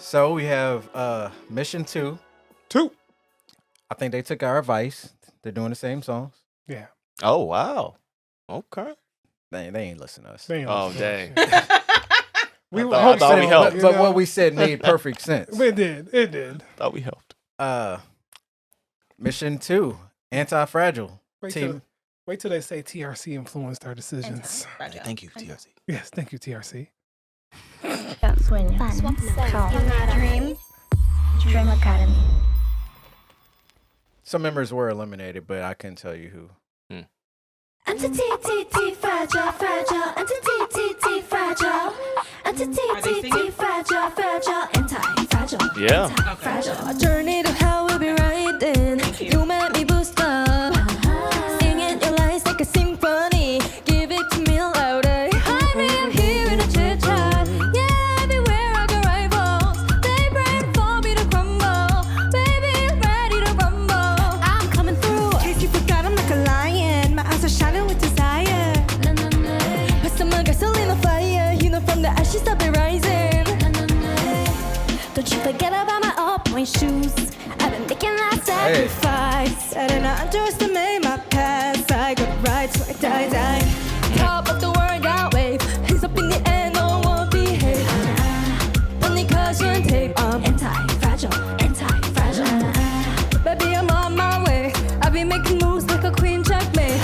So we have mission 2. Two. I think they took our advice. They're doing the same songs. Yeah. Oh, wow. Okay. They ain't listen to us. They ain't Oh, listen to dang. us. We I would thought- hope I thought so, we helped. you But know? what we said made perfect sense. It did. It did. Thought we helped. Mission 2, Anti-Fragile. Wait Team. till they say TRC influenced our decisions. Thank you, TRC. Yes, thank you, TRC. Dream Academy. Some members were eliminated, but I couldn't tell you who. Anti-TTT fragile, fragile, anti-TTT fragile, anti-TTT fragile, fragile, anti-fragile. Yeah. Fragile. A journey to hell will be right then. You make me boost up. Singing your lies like a symphony. Give it to me louder. Hide me, I'm here in a chit chat. Yeah, everywhere I got rivals. They pray for me to crumble. Baby, I'm ready to rumble. I'm coming through. In case you forgot, I'm like a lion. My eyes are shining with desire. Put some gasoline on fire. You know, from the ashes I've been rising. Don't you forget about my all-point shoes. I've been making that sacrifice. I did not underestimate my past. I got right, so I die. Top of the world, that wave. Hands up in the air, no one behave. Only caution tape. I'm Anti-fragile, anti-fragile. baby, I'm on my way. I've been making moves like a queen checkmate.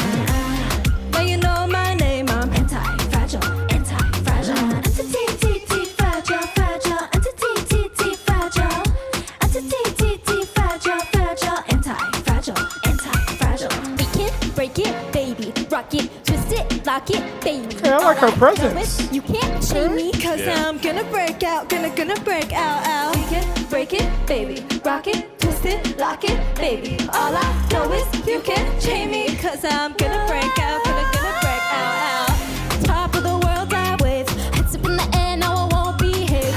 Now you know my name. I'm Anti-fragile, anti-fragile. Anti-TTT fragile, fragile, anti-TTT fragile, anti-TTT fragile, fragile, anti-fragile, anti-fragile. break it, baby. Rock it, twist it, lock it, baby. Okay, I like her All presence. know is You can't chain me, cause Yeah. I'm gonna break out, gonna break out. We can break it, baby. Rock it, twist it, lock it, baby. All I know is you can't chain me, cause I'm gonna break out, gonna break out. Top of the world, that wave. Hands up in the air, no, I won't behave.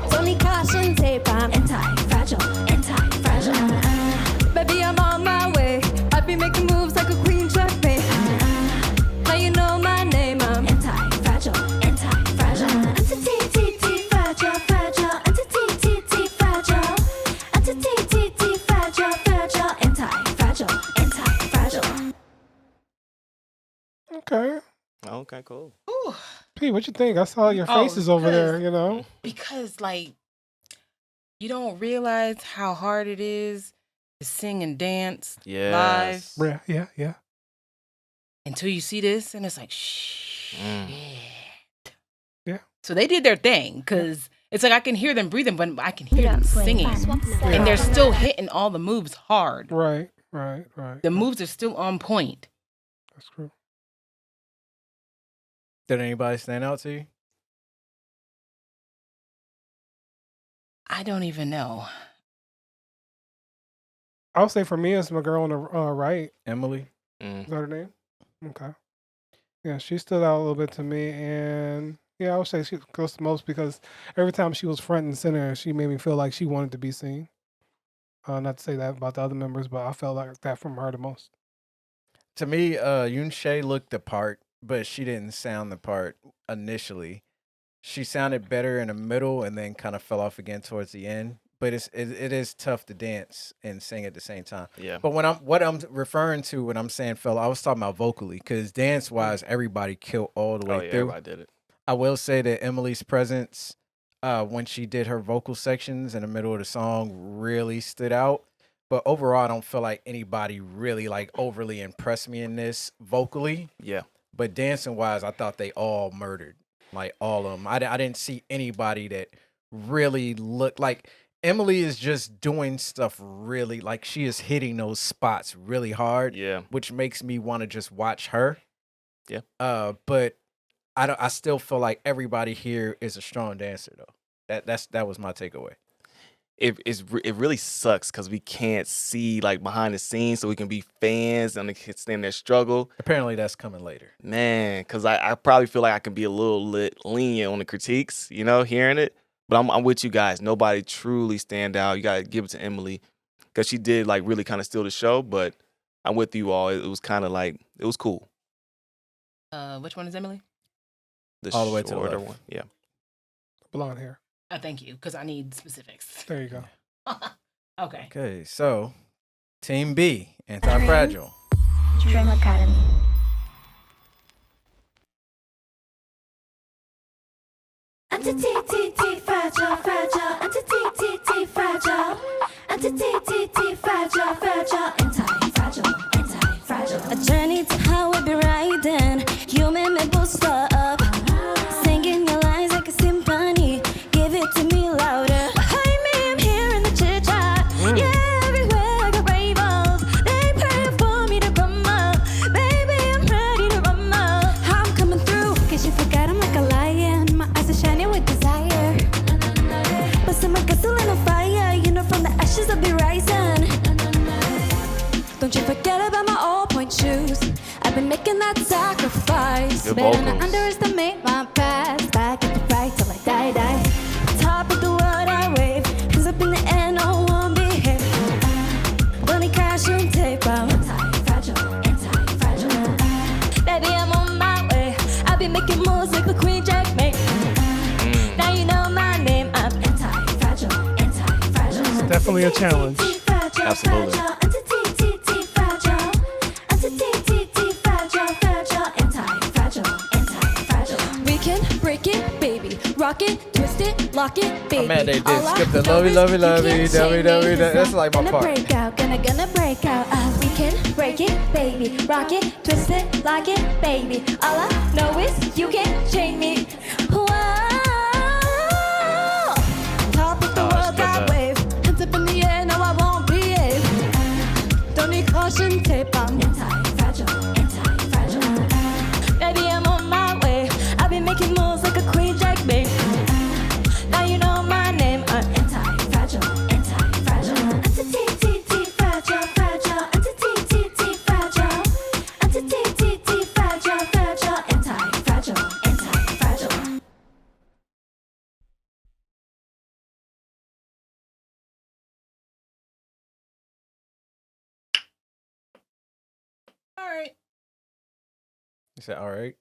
It's only caution tape, I'm Anti-fragile, anti-fragile. baby, I'm on my way. I've been making moves like a queen checkmate. Now you know my name, I'm Anti-fragile, anti-fragile. Anti-TTT fragile, fragile, anti-TTT fragile, anti-TTT fragile, fragile, anti-fragile, anti-fragile. Okay. Okay, cool. Ooh, P, what you think? I saw your Oh, faces over there, 'cause- you know? because like you don't realize how hard it is to sing and dance Yes. live Yeah. until you see this, and it's like shh. Mm. Yeah. So they did their thing because it's like I can hear them breathing, but I can hear them singing, and they're still hitting all the moves hard. Right. The moves are still on point. That's true. Did anybody stand out to you? I don't even know. I would say for me, it's my girl on the right. Emily? Is that her name? Okay. Yeah, she stood out a little bit to me, and yeah, I would say she goes the most because every time she was front and center, she made me feel like she wanted to be seen. Not to say that about the other members, but I felt like that from her the most. To me, Yoon Shay looked the part, but she didn't sound the part initially. She sounded better in the middle and then kind of fell off again towards the end. But it is tough to dance and sing at the same time. Yeah. But what I'm referring to when I'm saying fell, I was talking about vocally, because dance wise, everybody killed all the way Oh, yeah, through. everybody did it. I will say that Emily's presence, when she did her vocal sections in the middle of the song, really stood out. But overall, I don't feel like anybody really like overly impressed me in this vocally. Yeah. But dancing wise, I thought they all murdered, like all of them. I didn't see anybody that really looked like Emily is just doing stuff really like she is hitting those spots really hard, Yeah. which makes me want to just watch her. Yeah. But I still feel like everybody here is a strong dancer though. That was my takeaway. It really sucks because we can't see like behind the scenes, so we can be fans and understand their struggle. Apparently that's coming later. Man, because I probably feel like I can be a little lenient on the critiques, you know, hearing it. But I'm with you guys. Nobody truly stand out. You gotta give it to Emily because she did like really kind of steal the show. But I'm with you all. It was kind of like it was cool. Which one is Emily? The All the way to the shorter left. one, yeah. Blonde hair. Thank you, because I need specifics. There you go. Okay. Okay, so Team B, Anti-Fragile. Dream Academy. Anti-T-T-T fragile, fragile. Anti-T-T-T fragile. Anti-T-T-T fragile, fragile. Anti-fragile, anti-fragile. A journey to how we be riding. You made me boost up. Singing your lines like a symphony. Give it to me louder. Behind me, I'm hearing the chit chat. Yeah, everywhere I got rivals. They pray for me to come up. Baby, I'm ready to run up. I'm coming through. Guess you forgot I'm like a lion. My eyes are shining with desire. But some my guts are on fire. You know, from the ashes I'll be rising. Don't you forget about my all-point shoes. I've been making that sacrifice. Good Better not vocals. underestimate my past. Back at the fight till I die. Top of the world I wave. Hands up in the air, no one behave. When it crash and tape out. Anti-fragile, anti-fragile. Baby, I'm on my way. I'll be making moves like the Queen Jack made. Now you know my name. I'm Anti-fragile, anti-fragile. Definitely a challenge. Absolutely. Anti-T-T-T fragile. Anti-T-T-T fragile, fragile. Anti-fragile, anti-fragile. We can break it, baby. Rock it, twist it, lock it, baby. Oh, man, they did All I skip the know lovey, is lovey, you lovey, can't lovey, shake lovey, me, 'cause that's I'm like my gonna part. break out, gonna break out. We can break it, baby. Rock it, twist it, lock it, baby. All I know is you can't chain me. Whoa. Top of the Oh, I world, skipped I that. wave. Hands up in the air, no, I won't behave. Don't need caution tape on. Anti-fragile, anti-fragile. Baby, I'm on my way. I've been making moves like a Queen Jack made. Now you know my name. Anti-fragile, anti-fragile. Anti-T-T-T fragile, fragile. Anti-T-T-T fragile. Anti-T-T-T fragile, fragile. Anti-fragile, anti-fragile. All right. You said, all right.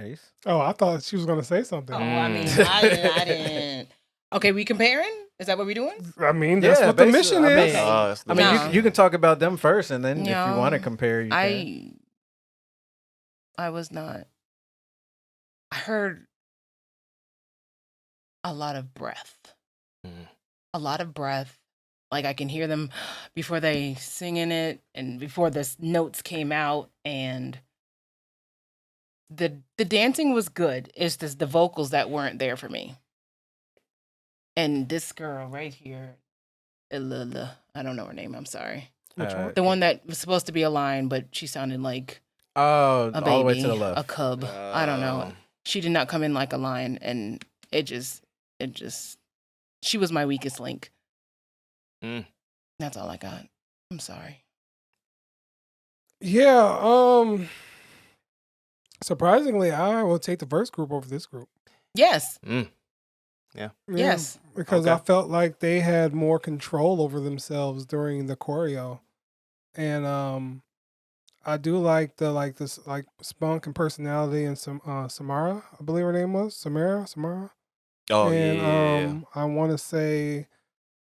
Ace. Oh, I thought she was gonna say something. Oh, I mean, I didn't. Okay, we comparing? Is that what we're doing? I mean, that's what the basically, mission I is. mean, that's the I mean, No. you can talk about them first, and then if No, you want to compare, you can. I was not. I heard a lot of breath. Mhm. A lot of breath. Like I can hear them before they singing it and before the notes came out, and the dancing was good. It's just the vocals that weren't there for me. And this girl right here, I don't know her name. I'm sorry. Which one? The one that was supposed to be a lion, but she sounded like Oh, a baby, all the way to the a left. cub. I don't know. She did not come in like a lion, and it just, she was my weakest link. Mm. That's all I got. I'm sorry. Yeah. Surprisingly, I will take the first group over this group. Yes. Yeah, Yes. because Okay. I felt like they had more control over themselves during the choreo, and I do like this spunk and personality and some Samara, I believe her name was Samara. Oh And yeah. I want to say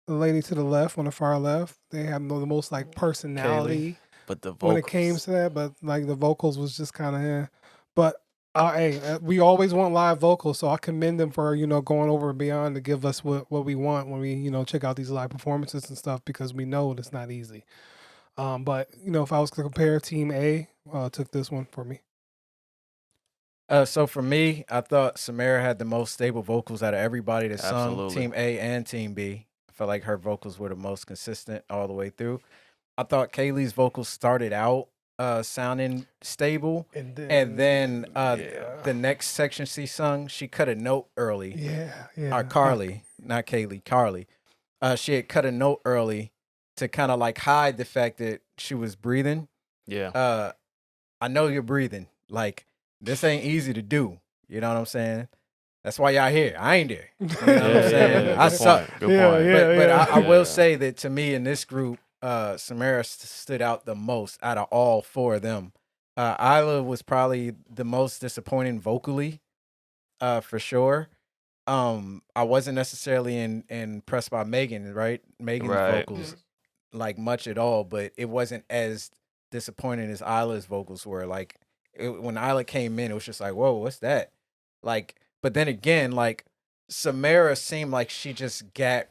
the lady to the left, on the far left, they have the most like personality But the when vocals. it came to that, but like the vocals was just kind of But hey, we always want live vocals, so I commend them for going over and beyond to give us what we want when we check out these live performances and stuff, because we know it's not easy. But if I was to compare, Team A took this one for me. So for me, I thought Samara had the most stable vocals out of everybody that sung. Absolutely. Team A and Team B. I felt like her vocals were the most consistent all the way through. I thought Kaylee's vocals started out sounding stable, and then the next section she sung, she cut a note early. Yeah. Carly, not Kaylee, Carly. She had cut a note early to kind of like hide the fact that she was breathing. Yeah. I know you're breathing. Like, this ain't easy to do. You know what I'm saying? That's why y'all here. I ain't there. You know what I'm saying? I Good suck. point. Good Yeah, point. yeah. But I will Yeah. say that to me in this group, Samara stood out the most out of all four of them. Isla was probably the most disappointing vocally, for sure. I wasn't necessarily impressed by Megan, right? Megan's Right. vocals like much at all, but it wasn't as disappointing as Isla's vocals were. Like when Isla came in, it was just like, whoa, what's that? Like, but then again, like Samara seemed like she just got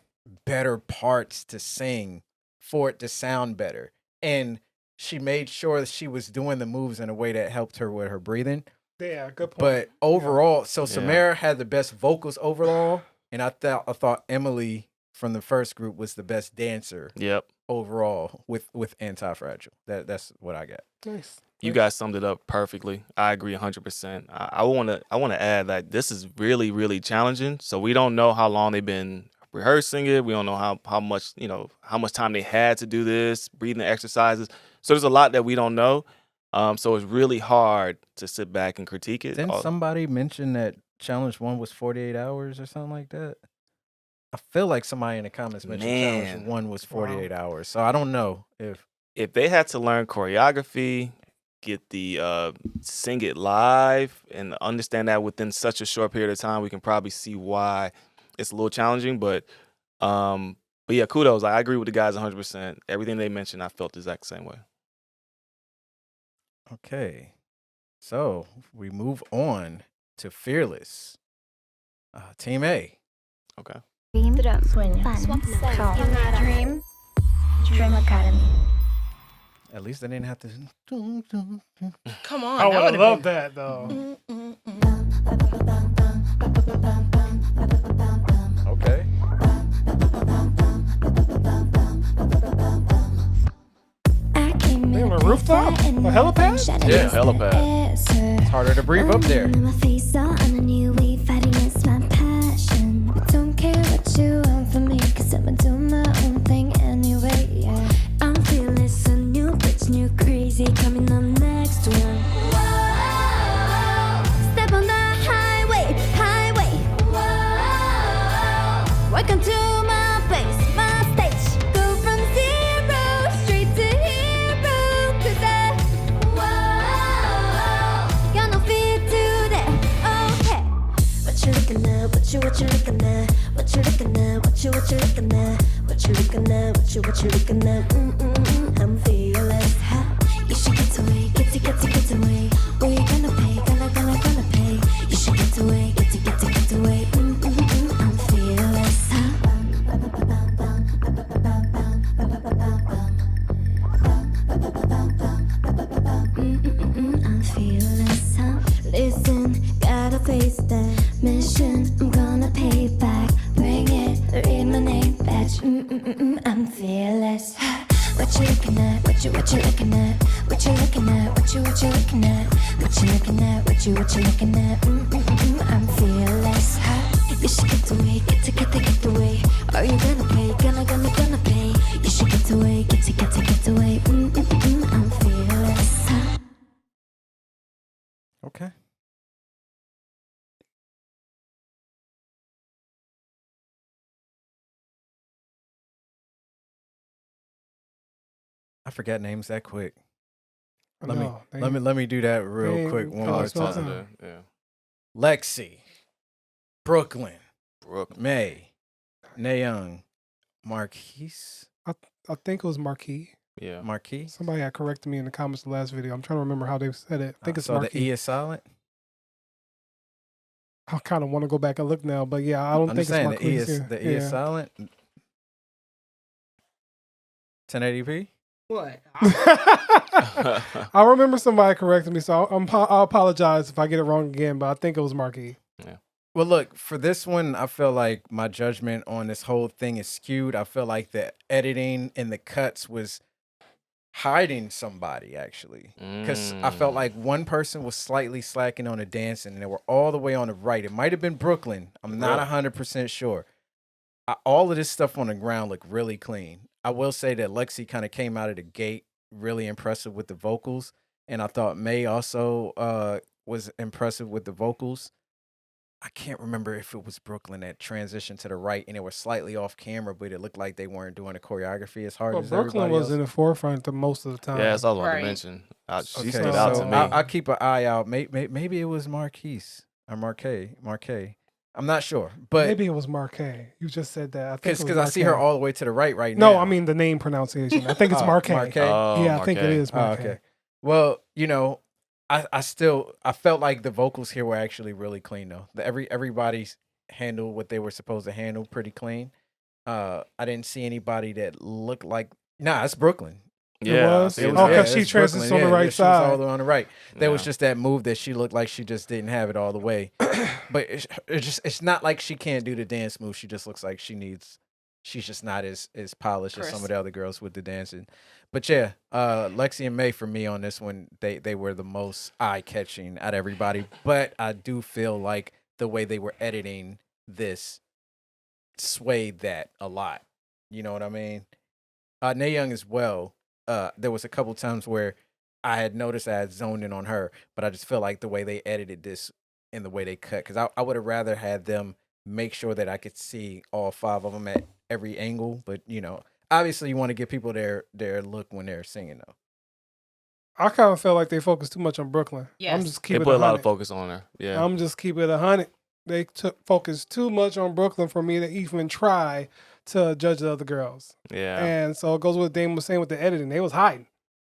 better parts to sing for it to sound better. And she made sure that she was doing the moves in a way that helped her with her breathing. Yeah, good point. But overall, so Yeah. Samara had the best vocals overall, and I thought Emily from the first group was the best dancer Yep. overall with Anti-Fragile. That's what I got. Nice. You guys summed it up perfectly. I agree 100%. I wanna add that this is really, really challenging. So we don't know how long they've been rehearsing it. We don't know how much, how much time they had to do this, breathing exercises. So there's a lot that we don't know. So it's really hard to sit back and critique it. Didn't somebody mention that challenge 1 was 48 hours or something like that? I feel like somebody in the comments mentioned challenge 1 was 48 hours. So I don't know if they had to learn choreography, get the sing it live, and understand that within such a short period of time, we can probably see why it's a little challenging. But yeah, kudos. I agree with the guys 100%. Everything they mentioned, I felt the exact same way. Okay. So we move on to Fearless. Team A. Okay. Dream, Dream Academy. At least they didn't have to. Come on. I would have would've loved been- that though. Okay. I came They in on a rooftop? A helipad? Yeah, helipad. It's harder to breathe up there. My face all on a new way, fighting against my passion. But don't care what you want from me, cause I'ma do my own thing anyway, yeah. I'm feeling so new, bitch, new crazy, coming up next one. Whoa, step on the highway, highway. Whoa, welcome to my place, my stage. Go from zero straight to hero, cause got no fear to that, okay. What you looking at, what you looking at, what you looking at, what you looking at, what you looking at, what you looking at, I'm fearless, ha. You should get away, get away. Where you gonna pay, gonna pay. You should get away, get away, I'm fearless, ha. I'm fearless, huh? Listen, gotta face that mission. I'm gonna pay back. Bring it, read my name badge. I'm fearless. What you looking at? What you looking at? What you looking at? What you looking at? What you looking at? What you looking at? I'm fearless. You should get away, get away. Are you gonna pay? Gonna pay. You should get away, get away. I'm fearless. Okay. I forgot names that quick. Let me do that real quick one more spell time. time. Yeah. Lexi, Brooklyn, Brooke. May, Nayoung, Marquise, I think it was Marquis. Yeah. Marquis. Somebody had corrected me in the comments the last video. I'm trying to remember how they said it. I think it's so the Marquis. E is silent. I kind of want to go back and look now, but yeah, I don't I'm think just saying it's the E Marquis. is the E is silent. 1080p. What? I remember somebody corrected me, so I'll apologize if I get it wrong again, but I think it was Marquis. Well, look, for this one, I feel like my judgment on this whole thing is skewed. I feel like the editing and the cuts was hiding somebody, actually. Because I felt like one person was slightly slacking on the dancing, and they were all the way on the right. It might have been Brooklyn. I'm not 100% sure. All of this stuff on the ground looked really clean. I will say that Lexi kind of came out of the gate really impressive with the vocals, and I thought May also was impressive with the vocals. I can't remember if it was Brooklyn that transitioned to the right and it was slightly off camera, but it looked like they weren't doing the choreography as hard Well, as Brooklyn everybody was else. in the forefront the most of the time. Yeah, that's all I wanted Right. to mention. She Okay, stood out so to me. I'll keep an eye out. Maybe it was Marquise or Marquet. I'm not sure, but Maybe it was Marquet. You just said that. I think it was because I see her Marquet. all the way to the right now. No, I mean the name pronunciation. I think it's Oh, Marquet. Marquet. Oh, Yeah, I think it Marquet. is Oh, Marquet. okay. Well, I felt like the vocals here were actually really clean though. Everybody handled what they were supposed to handle pretty clean. I didn't see anybody that looked like it's Brooklyn. It Yeah, I was? see it Oh, now. 'cause she it's transitions on the right she was all side. the way on the right. There was Yeah. just that move that she looked like she just didn't have it all the way. But it's not like she can't do the dance move. She just looks like she's just not as polished as some of Crisp. the other girls with the dancing. But yeah, Lexi and May for me on this one, they were the most eye catching out of everybody. But I do feel like the way they were editing this swayed that a lot. You know what I mean? Nae Young as well. There was a couple times where I had noticed I had zoned in on her, but I just feel like the way they edited this and the way they cut, because I would have rather had them make sure that I could see all 5 of them at every angle. But obviously you want to give people their look when they're singing though. I kind of felt like they focused too much on Brooklyn. Yes. I'm just They keeping put it a lot 100. of focus on her. Yeah. I'm just keeping it 100. They took focus too much on Brooklyn for me to even try to judge the other girls. Yeah. And so it goes with what Dame was saying with the editing. They was hiding.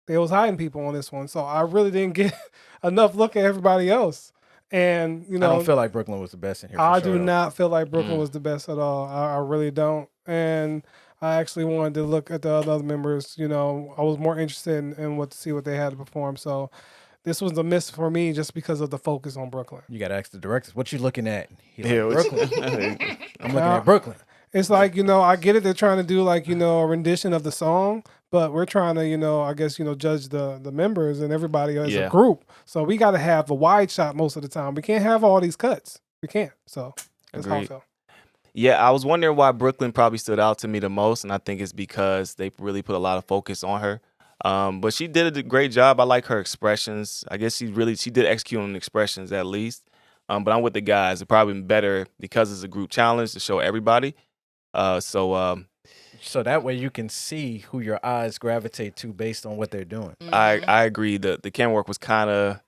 They was hiding people on this one. So I really didn't get enough look at everybody else. And, I don't feel like Brooklyn was the best in here. I for sure, do though. not feel like Brooklyn was the best at all. I really don't. And I actually wanted to look at the other members. I was more interested in to see what they had to perform. So this was a miss for me just because of the focus on Brooklyn. You got to ask the directors, what you looking at? He like, Yeah, what you- Brooklyn. I'm looking at Brooklyn. It's like, I get it. They're trying to do like, a rendition of the song, but we're trying to, I guess, judge the members and everybody as Yeah. a group. So we got to have a wide shot most of the time. We can't have all these cuts. We can't. So that's how I Agreed. feel. Yeah, I was wondering why Brooklyn probably stood out to me the most, and I think it's because they really put a lot of focus on her. But she did a great job. I like her expressions. I guess she did execute on the expressions at least. But I'm with the guys. It's probably been better because it's a group challenge to show everybody. So that way you can see who your eyes gravitate to based on what they're doing. I agree. The camera work was kind of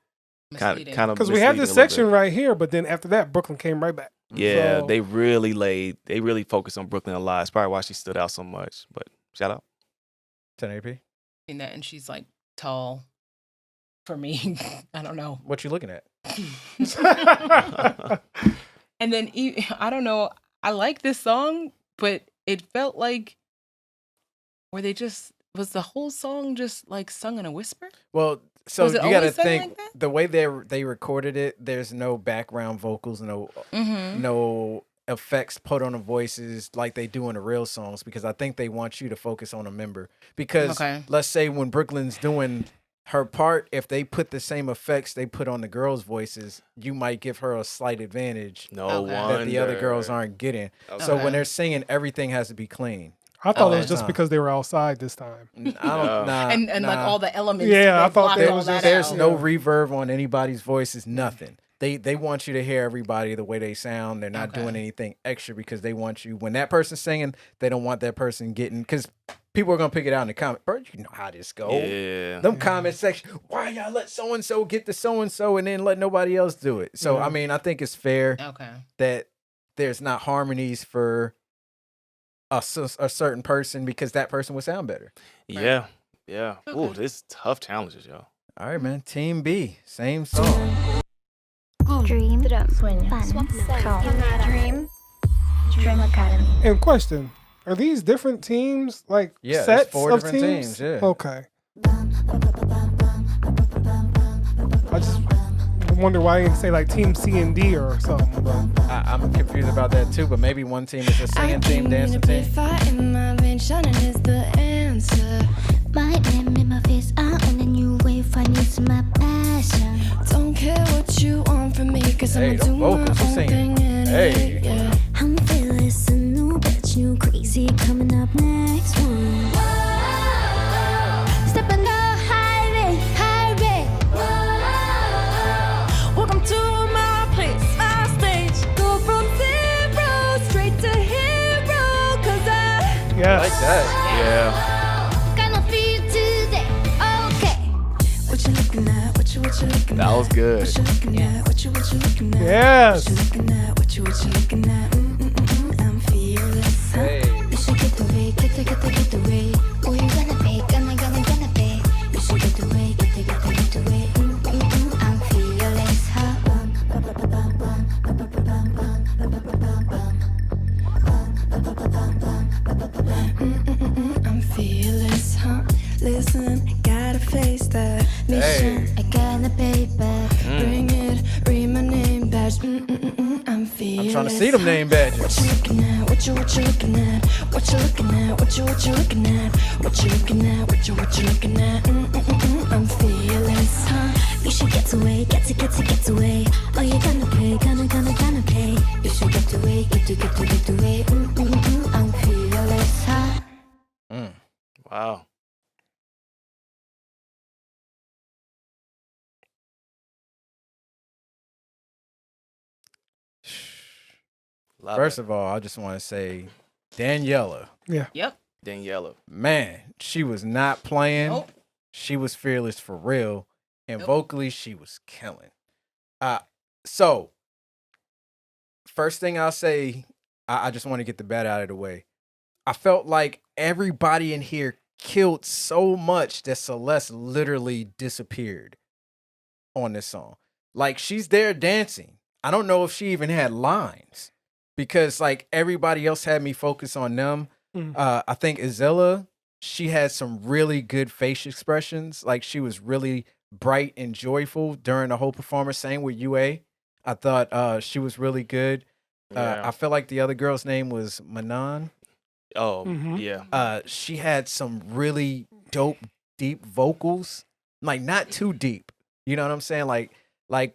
Misleading. Because we had misleading this a little section bit. right here, but then after that, Brooklyn came right back. Yeah, So- they really focused on Brooklyn a lot. It's probably why she stood out so much. But shout out. 10AP. In that, and she's like tall. For me, I don't know. What you looking at? And then I don't know. I like this song, but it felt like was the whole song just like sung in a whisper? Well, so Was you it got to always sung think like that? the way they recorded it. There's no background vocals, Mm-hmm. no effects put on the voices like they do in the real songs, because I think they want you to focus on a member. Because Okay. let's say when Brooklyn's doing her part, if they put the same effects they put on the girls' voices, you might give her a slight advantage No Okay. wonder. that the other girls aren't getting. Okay. So Okay. when they're singing, everything has to be clean. I thought it Okay. was just because they were outside this time. I don't, nah, And like nah. all the elements. Yeah, I they thought blocked they all was that just- There's out. no Yeah. reverb on anybody's voices, nothing. They want you to hear everybody the way they sound. They're not Okay. doing anything extra because they want you. When that person's singing, they don't want that person getting, because people are gonna pick it out in the comment. Bro, you know how this go. Yeah. Them comment section. Why y'all let so and so get the so and so and then let nobody else do it? So Yeah. I mean, I think it's fair Okay. that there's not harmonies for a certain person because that person would sound better. Yeah. Yeah. Ooh, Okay. this top challenges, yo. All right, man. Team B, same song. Dream, Fun, Dream, Dream Academy. And question, are these different teams, like Yeah, it's sets 4 of different teams? teams, yeah. Okay. I just wonder why you didn't say like Team C and D or something. But I'm confused about that too, but maybe one team is a singing team, dancing team. Fighting my vein, shining is the answer. My name in my face, I own a new wave, I need my passion. Don't care what you want from me, cause Hey, I'ma them do my own vocals are singing. thing anyway. Hey. Yeah. I'm fearless, a new bitch, new crazy, coming up next one. Step on the highway, highway. Welcome to my place, my stage. Yes. like that. Yeah, Gonna feel today. Okay. What you looking at? What you looking that was good. What you looking at? What you looking at? Yes. What you looking at? What you looking at? I'm fearless. Huh? Hey. You should get away, get away. Oh, you gonna pay, gonna pay. You should get away, get away. I'm fearless. Huh? I'm fearless, huh? Listen, gotta face that mission. Hey. I gotta pay back. Bring it, read my name badge. I'm fearless. I'm trying to see them name badges. What you looking at? What you looking at? What you looking at? What you looking at? What you looking at? What you looking at? I'm fearless, huh? You should get away, get away. Oh, you gonna pay, gonna pay. You should get away, get away. I'm fearless, huh? Wow. Love First it. of all, I just want to say, Daniela, Yep. Daniela. man, she was not playing. Nope. She was fearless for real, and Nope. vocally, she was killing. So first thing I'll say, I just want to get the bat out of the way. I felt like everybody in here killed so much that Celeste literally disappeared on this song. Like, she's there dancing. I don't know if she even had lines because like everybody else had me focus on them. I think Izella, she had some really good face expressions. Like, she was really bright and joyful during the whole performance. Same with UA. I thought she was really good. Yeah. I feel like the other girl's name was Manon. Oh, Mhm. yeah. She had some really dope, deep vocals. Like, not too deep. You know what I'm saying? Like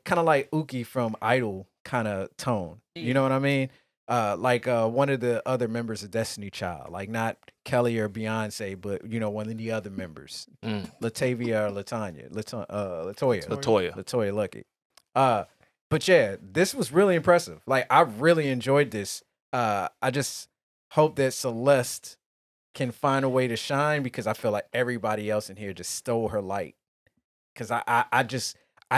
kind of like Uki from Idol kind of tone. You know what I mean? Like one of the other members of Destiny Child. Like, not Kelly or Beyonce, but you know, one of the other members. Latavia or Latanya. Latoya. Latoya. Lucky. But yeah, this was really impressive. Like, I really enjoyed this. I just hope that Celeste can find a way to shine because I feel like everybody else in here just stole her light. Because I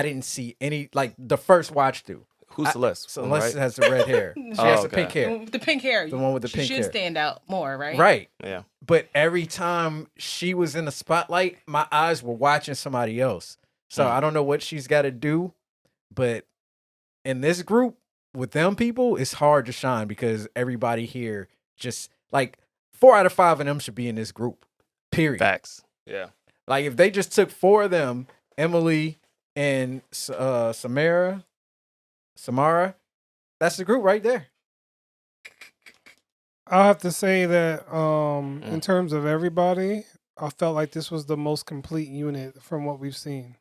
didn't see any, like, the first watch through. Who's Celeste? Celeste Right? has the red hair. She Oh, has the okay. pink hair. The pink hair. The one with the She pink should hair. stand out more, right? Right. Yeah. But every time she was in the spotlight, my eyes were watching somebody else. So I don't know what she's got to do, but in this group with them people, it's hard to shine because everybody here just like 4 out of 5 of them should be in this group. Period. Facts. Yeah. Like, if they just took 4 of them, Emily and Samara, that's the group right there. I'll have to say that in terms of everybody, I felt like this was the most complete unit from what we've seen.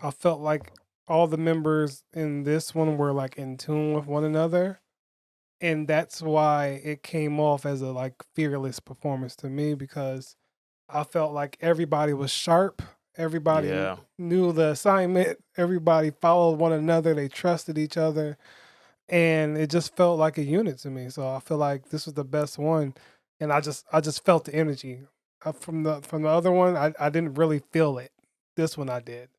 I felt like all the members in this one were like in tune with one another. And that's why it came off as a like fearless performance to me, because I felt like everybody was sharp. Everybody Yeah. knew the assignment. Everybody followed one another. They trusted each other. And it just felt like a unit to me. So I feel like this was the best one. And I just felt the energy. From the other one, I didn't really feel it. This one I did.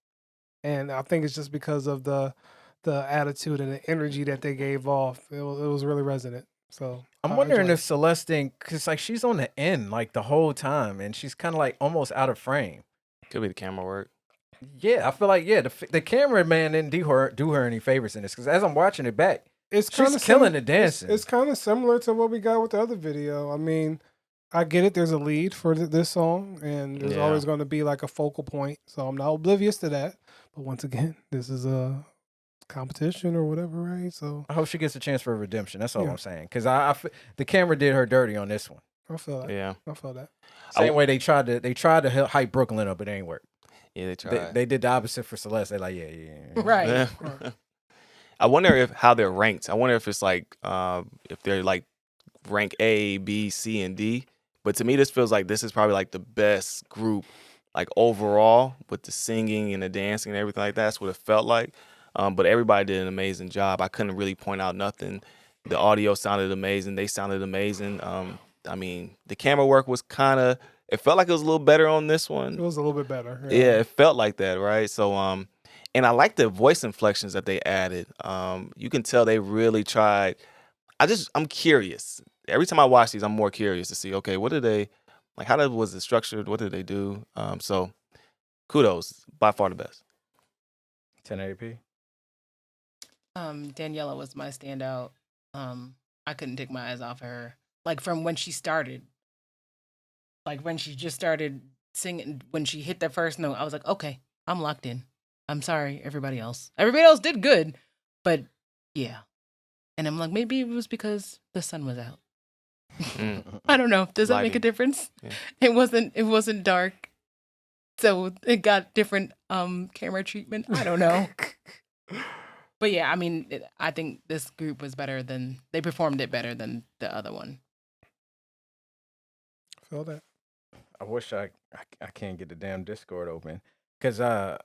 And I think it's just because of the attitude and the energy that they gave off. It was really resonant. So I'm I wondering enjoyed if Celeste, because like she's on the end like the whole time, and she's kind of like almost out of frame. Could be the camera work. Yeah, I feel like the cameraman didn't do her any favors in this, because as I'm watching it back, it's she's kinda killing the dancing. It's kind of similar to what we got with the other video. I mean, I get it. There's a lead for this song, and there's Yeah. always going to be like a focal point. So I'm not oblivious to that. But once again, this is a competition or whatever, right? So I hope she gets a chance for redemption. That's all Yeah. I'm saying. Because the camera did her dirty on this one. I feel that. Yeah. I feel that. Same way they tried to hype Brooklyn up, but it ain't work. Yeah, they tried. They did the opposite for Celeste. They're like, yeah. Right. Yeah. Right. I wonder how they're ranked. I wonder if it's like if they're like rank A, B, C, and D. But to me, this feels like this is probably like the best group, like overall, with the singing and the dancing and everything like that. That's what it felt like. But everybody did an amazing job. I couldn't really point out nothing. The audio sounded amazing. They sounded amazing. I mean, the camera work was kind of. It felt like it was a little better on this It one. was a little bit better. Yeah, it felt like that, right? So, and I like the voice inflections that they added. You can tell they really tried. I'm curious. Every time I watch these, I'm more curious to see, okay, what did they, like, was it structured? What did they do? So kudos, by far the best. 1080p. Daniela was my standout. I couldn't take my eyes off of her. Like from when she started. Like when she just started singing, when she hit that first note, I was like, okay, I'm locked in. I'm sorry, everybody else. Everybody else did good, but yeah. And I'm like, maybe it was because the sun was out. I don't know. Does that make a Lighting. difference? Yeah. It wasn't dark, so it got different camera treatment. I don't know. But yeah, I mean, I think this group was better than they performed it better than the other one. Feel that. I wish I can't get the damn Discord open because I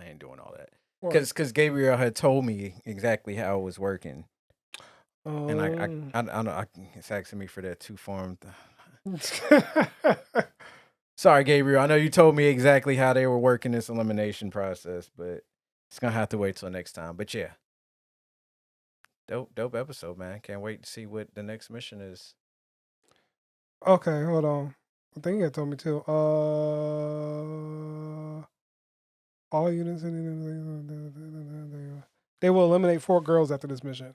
ain't doing all that What? because Gabriel had told me exactly how it was working, and I don't know. It's asking me for that two form. Sorry, Gabriel. I know you told me exactly how they were working this elimination process, but it's gonna have to wait till next time. But yeah, dope episode, man. Can't wait to see what the next mission is. Okay, hold on. I think you had told me too. All units. They will eliminate 4 girls after this mission.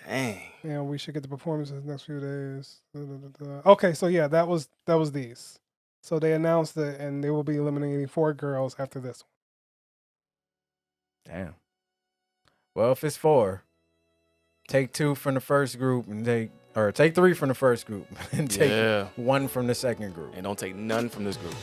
Dang. And we should get the performances next few days. Okay, so yeah, that was these. So they announced it, and they will be eliminating 4 girls after this one. Damn. Well, if it's 4, take 2 from the first group and take 3 from the first group and take Yeah. 1 from the second group. And don't take none from this group.